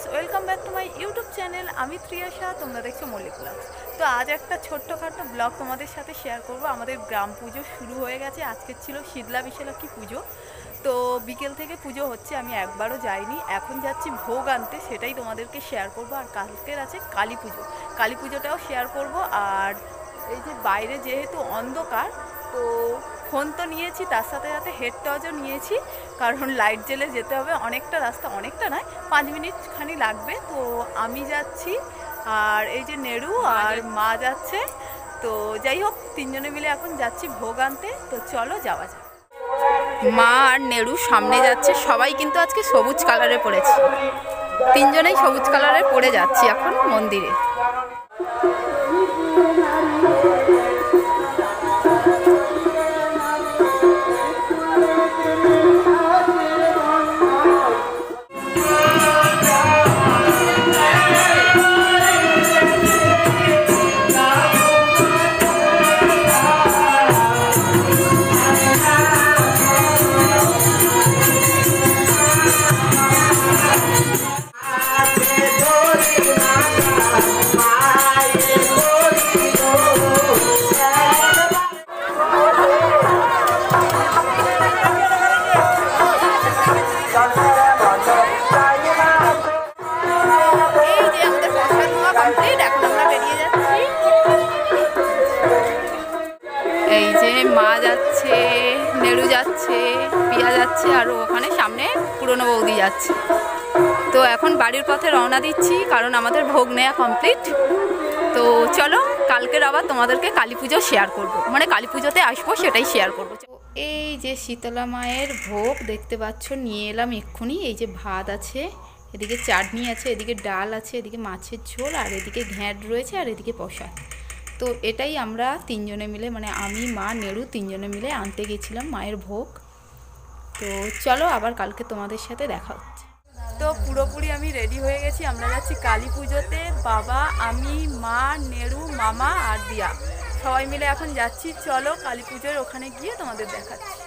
Viewers, welcome back to my YouTube channel. আমি ত্রিয়াশা, তোমরা দেখছো মল্লিক ব্লগস। তো আজ একটা ছোট্টখাটো ব্লগ তোমাদের সাথে শেয়ার করব। আমাদের গ্রাম পুজো শুরু হয়ে গেছে। আজকে ছিল শীতলা বিশালাক্ষী পুজো। তো বিকেল থেকে পুজো হচ্ছে, আমি একবারও যাইনি। এখন যাচ্ছি ভোগ আনতে, সেটাই তোমাদেরকে শেয়ার করব। আর কালকের আছে কালী পুজো, কালী পুজোটাও শেয়ার করব। আর এই যে বাইরে যেহেতু অন্ধকার, তো ফোন তো নিয়েছি, তার সাথে সাথে হেড টর্চও নিয়েছি, কারণ লাইট জ্বেলে যেতে হবে। অনেকটা রাস্তা, অনেকটা নয়, 5 মিনিট খানি লাগবে। তো আমি যাচ্ছি, আর এই যে নেড়ু আর মা যাচ্ছে। তো যাই হোক, তিনজনে মিলে এখন যাচ্ছি ভোগ আনতে। তো চলো যাওয়া যাক। মা আর নেড়ু সামনে যাচ্ছে, সবাই কিন্তু আজকে সবুজ কালারে পড়েছে। তিনজনেই সবুজ কালারে পরে যাচ্ছি এখন মন্দিরে। এই যে মা যাচ্ছে, নেড়ু যাচ্ছে, পিয়া যাচ্ছে, আর ওখানে সামনে পুরনো বৌদি যাচ্ছে। তো এখন বাড়ির পথে রওনা দিচ্ছি, কারণ আমাদের ভোগ নেওয়া কমপ্লিট। তো চলো, কালকের আবার তোমাদেরকে কালী পুজো শেয়ার করব, মানে কালী পুজোতে আসবো, সেটাই শেয়ার করবো। এই যে শীতলা মায়ের ভোগ দেখতে পাচ্ছ, নিয়ে এলাম এক্ষুনি। এই যে ভাত আছে, এদিকে চাটনি আছে, এদিকে ডাল আছে, এদিকে মাছের ঝোল, আর এদিকে ঘ্যাঁট রয়েছে, আর এদিকে প্রসাদ। তো এটাই আমরা তিনজনে মিলে, মানে আমি, মা, নেড়ু তিনজনে মিলে আনতে গেছিলাম মায়ের ভোগ। তো চলো, আবার কালকে তোমাদের সাথে দেখা হচ্ছে। তো পুরোপুরি আমি রেডি হয়ে গেছি, আমরা যাচ্ছি কালী পুজোতে। বাবা, আমি, মা, নেড়ু, মামা আর দিয়া সবাই মিলে এখন যাচ্ছি। চলো কালী পুজোর ওখানে গিয়ে তোমাদের দেখাচ্ছি।